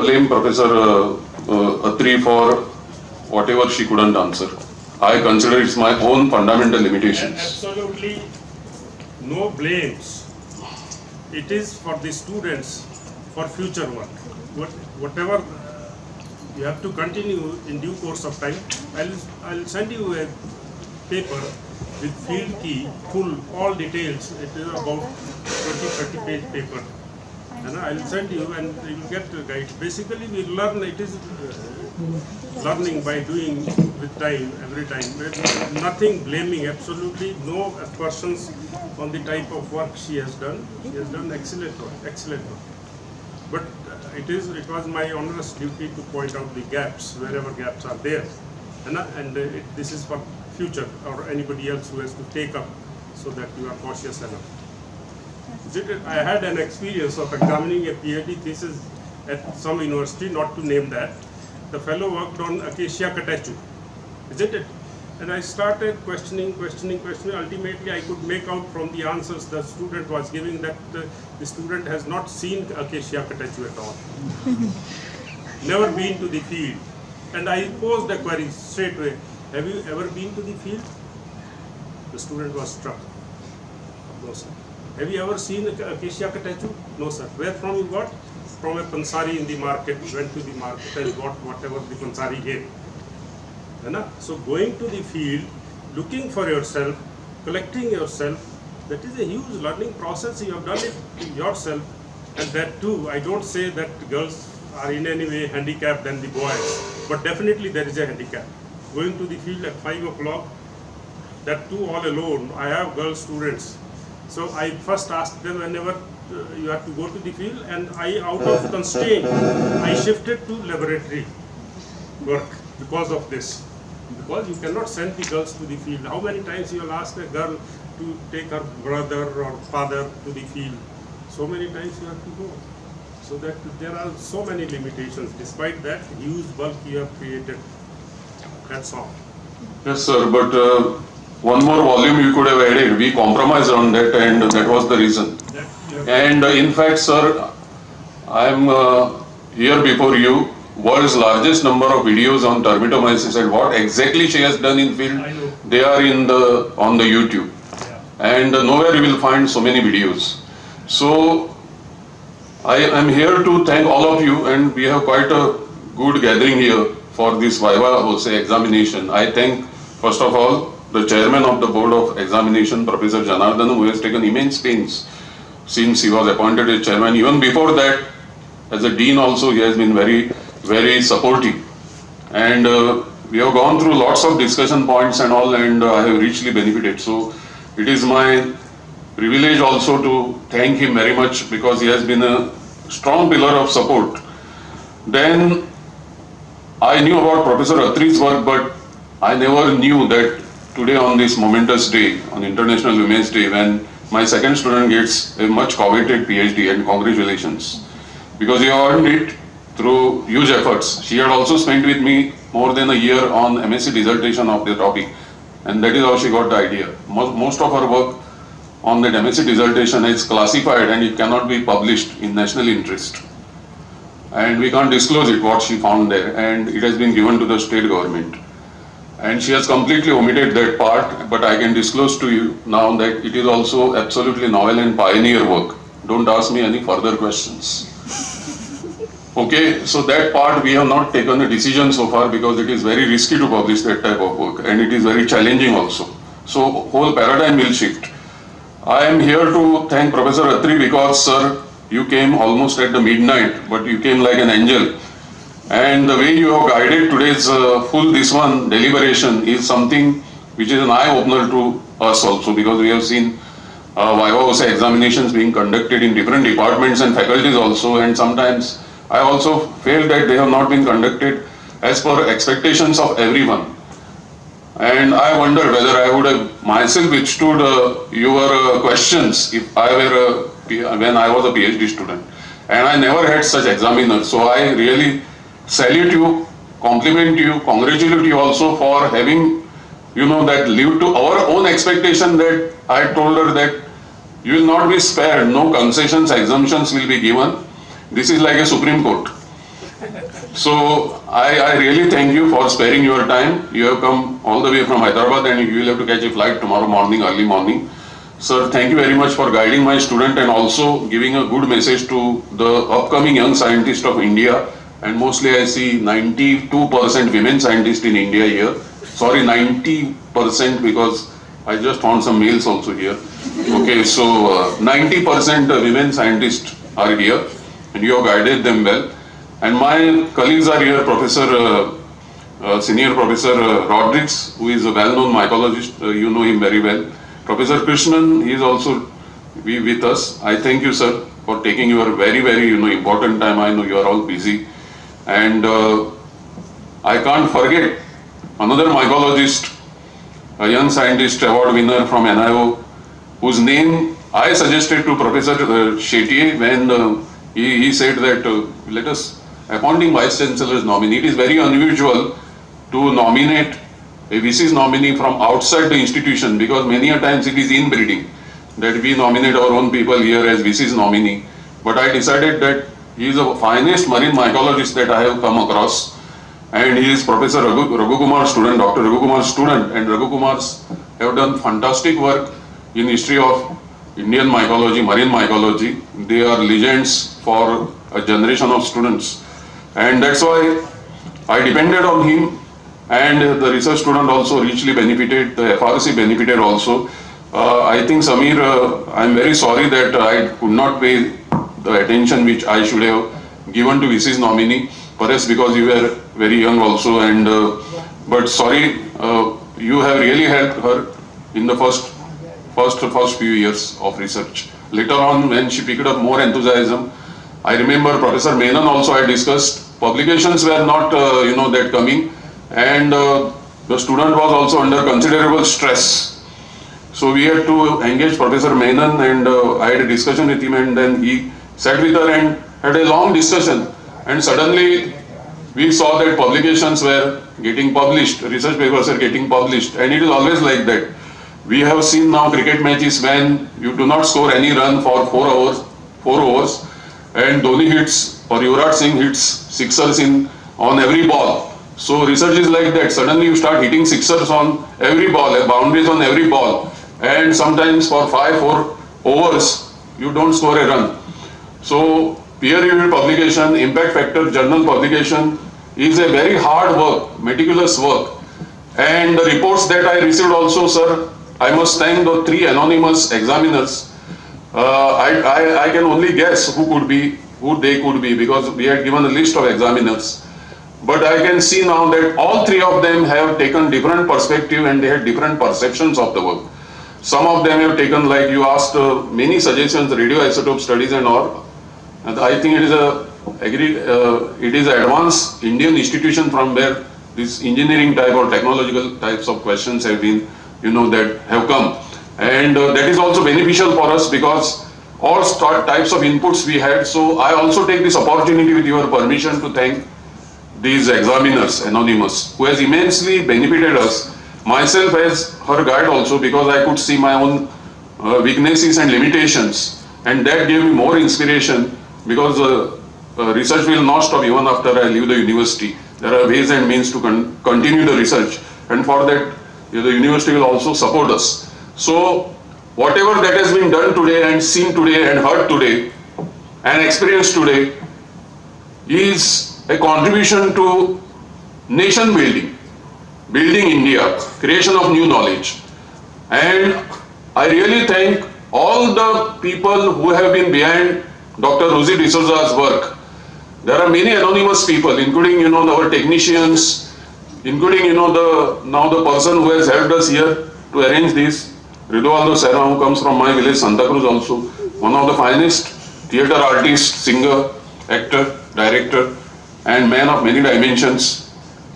blame Professor Atri for whatever she couldn't answer. I consider it's my own fundamental limitations. Absolutely no blames. It is for the students for future work. Whatever you have to continue in due course of time. I'll send you a paper with field key, full, all details. It is about 20-30 page paper. And I'll send you and you will get the guide. Basically we learn, it is learning by doing with time, every time. Nothing blaming, absolutely no aspersions on the type of work she has done. She has done excellent work, excellent work. But it was my onerous duty to point out the gaps, wherever gaps are there. This is for future or anybody else who has to take up so that you are cautious enough. I had an experience of examining a PhD thesis at some university, not to name that. The fellow worked on Acacia catechu, isn't it? And I started questioning. Ultimately, I could make out from the answers the student was giving that the student has not seen Acacia catechu at all. Never been to the field. And I posed a query straight away. Have you ever been to the field? The student was struck. No, sir. Have you ever seen Acacia catechu? No, sir. Where from you got? From a pansari in the market. Went to the market and got whatever the pansari gave. So going to the field, looking for yourself, collecting yourself, that is a huge learning process. You have done it yourself. And that too, I don't say that girls are in any way handicapped than the boys, but definitely there is a handicap. Going to the field at 5 o'clock, that too all alone. I have girl students. So I first asked them whenever you have to go to the field, and I, out of constraint, I shifted to laboratory work because of this. Because you cannot send the girls to the field. How many times you will ask a girl to take her brother or father to the field? So many times you have to go. So that there are so many limitations. Despite that huge bulk you have created. That's all. Yes, sir, but one more volume you could have added. We compromised on that, and that was the reason. And in fact, sir, I am here before you. World's largest number of videos on termitomyces and what exactly she has done in field, they are on the YouTube. And nowhere you will find so many videos. So I am here to thank all of you, and we have quite a good gathering here for this Viva examination. I thank first of all the chairman of the board of examination, Professor Janardhan, who has taken immense pains since he was appointed as chairman. Even before that, as a dean also, he has been very supportive, and we have gone through lots of discussion points and all, and I have richly benefited. So it is my privilege also to thank him very much, because he has been a strong pillar of support. Then I knew about Professor Atri's work, but I never knew that today, on this momentous day, on International Women's Day, when my second student gets a much coveted PhD, and congratulations, because you earned it through huge efforts. She had also spent with me more than a year on MSc dissertation of the topic, and that is how she got the idea. Most of her work on that MSc dissertation is classified, and it cannot be published in national interest. And we can't disclose it, what she found there, and it has been given to the state government. And she has completely omitted that part, but I can disclose to you now that it is also absolutely novel and pioneer work. Don't ask me any further questions. Okay, so that part we have not taken a decision so far, because it is very risky to publish that type of work, and it is very challenging also. So whole paradigm will shift. I am here to thank Professor Atri, because sir, you came almost at the midnight, but you came like an angel. And the way you have guided today's deliberation is something which is an eye-opener to us also, because we have seen Viva examinations being conducted in different departments and faculties also, and sometimes I also felt that they have not been conducted as per expectations of everyone. And I wonder whether I would have myself withstood your questions if I were when I was a PhD student. And I never had such examiners. So I really salute you, compliment you, congratulate you also for having, that lived to our own expectation. That I told her that you will not be spared, no concessions, exemptions will be given. This is like a Supreme Court. So I really thank you for sparing your time. You have come all the way from Hyderabad and you will have to catch a flight tomorrow morning, early morning. Sir, thank you very much for guiding my student and also giving a good message to the upcoming young scientist of India. And mostly I see 92% women scientists in India here. Sorry, 90% because I just found some males also here. Okay, so 90% women scientists are here and you have guided them well. And my colleagues are here, Senior Professor Rodrigues, who is a well-known mycologist, you know him very well. Professor Krishnan, he is also with us. I thank you, sir, for taking your very important time. I know you are all busy. And I can't forget another mycologist, a young scientist award winner from NIO, whose name I suggested to Professor Shetye when he said that let us appointing Vice Chancellor's nominee. It is very unusual to nominate a VC's nominee from outside the institution because many a times it is inbreeding that we nominate our own people here as VC's nominee. But I decided that he is the finest marine mycologist that I have come across, and he is Professor Raghu Kumar's student, Dr. Raghu Kumar's student, and Raghu Kumar's have done fantastic work in history of Indian mycology, marine mycology. They are legends for a generation of students, and that's why I depended on him, and the research student also richly benefited, the FRC benefited also. I think Samir, I'm very sorry that I could not pay the attention which I should have given to VC's nominee, perhaps because you were very young also, and but sorry, you have really helped her in the first few years of research. Later on, when she picked up more enthusiasm, I remember Professor Menon also I discussed, publications were not that coming, and the student was also under considerable stress. So we had to engage Professor Menon, and I had a discussion with him, and then he sat with her and had a long discussion, and suddenly we saw that publications were getting published, research papers are getting published, and it is always like that. We have seen now cricket matches when you do not score any run for 4 overs, and Dhoni hits or Yuvraj Singh hits sixers on every ball. So research is like that. Suddenly you start hitting sixers on every ball, boundaries on every ball, and sometimes for 4 overs you don't score a run. So peer-reviewed publication, impact factor journal publication is a very hard work, meticulous work. And the reports that I received also, sir, I must thank the 3 anonymous examiners. I can only guess who they could be, because we had given a list of examiners. But I can see now that all 3 of them have taken different perspective and they had different perceptions of the work. Some of them have taken, like you asked, many suggestions, radioisotope studies and all. And I think it is an advanced Indian institution from where this engineering type or technological types of questions have been, that have come. And that is also beneficial for us because all types of inputs we had. So I also take this opportunity with your permission to thank these examiners, anonymous, who has immensely benefited us. Myself as her guide also, because I could see my own weaknesses and limitations, and that gave me more inspiration, because research will not stop even after I leave the university. There are ways and means to continue the research, and for that the university will also support us. So whatever that has been done today and seen today and heard today and experienced today is a contribution to nation building, building India, creation of new knowledge. And I really thank all the people who have been behind Dr. Rosie D'Souza's work. There are many anonymous people, including our technicians, including the person who has helped us here to arrange this, Ridoaldo Serra, who comes from my village Santa Cruz also, one of the finest theatre artist, singer, actor, director, and man of many dimensions.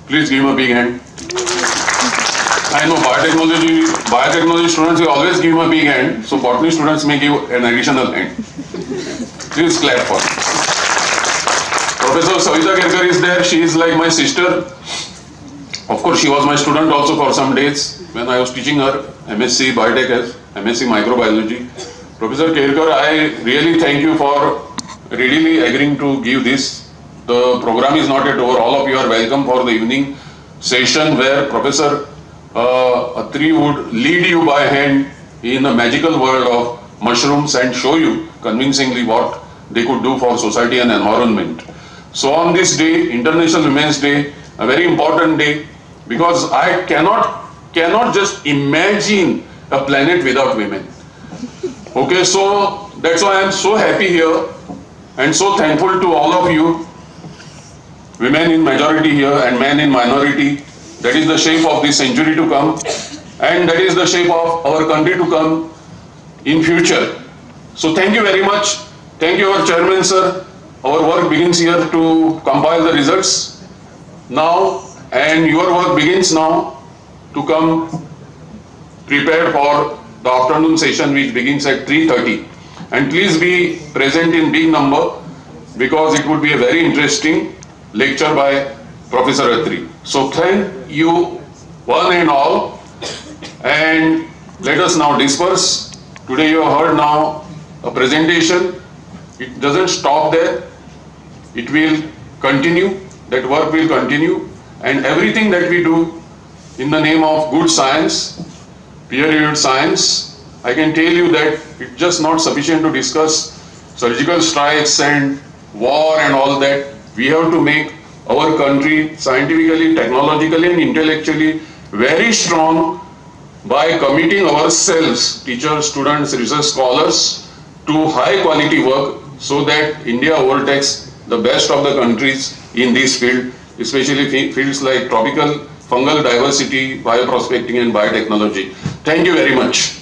Please give him a big hand. I know biotechnology students will always give him a big hand, so botany students may give an additional hand. Please clap for him. Professor Savita Kerkar is there. She is like my sister. Of course, she was my student also for some days when I was teaching her MSc Biotech as MSc Microbiology. Professor Kerkar, I really thank you for readily agreeing to give this the program is not yet over. All of you are welcome for the evening session where Professor Atri would lead you by hand in the magical world of mushrooms and show you convincingly what they could do for society and environment. So on this day, International Women's Day, a very important day, because I cannot just imagine a planet without women. Okay, so that's why I am so happy here and so thankful to all of you, women in majority here and men in minority. That is the shape of this century to come, and that is the shape of our country to come in future. So thank you very much. Thank you, our chairman, sir. Our work begins here to compile the results now, and your work begins now to come prepared for the afternoon session, which begins at 3:30. And please be present in big number, because it would be a very interesting lecture by Professor Atri. So thank you one and all, and let us now disperse. Today you have heard now a presentation. It doesn't stop there. It will continue. That work will continue, and everything that we do in the name of good science, peer-reviewed science, I can tell you that it's just not sufficient to discuss surgical strikes and war and all that. We have to make our country scientifically, technologically and intellectually very strong by committing ourselves, teachers, students, research scholars, to high quality work, so that India overtakes the best of the countries in this field, especially fields like tropical fungal diversity, bioprospecting and biotechnology. Thank you very much.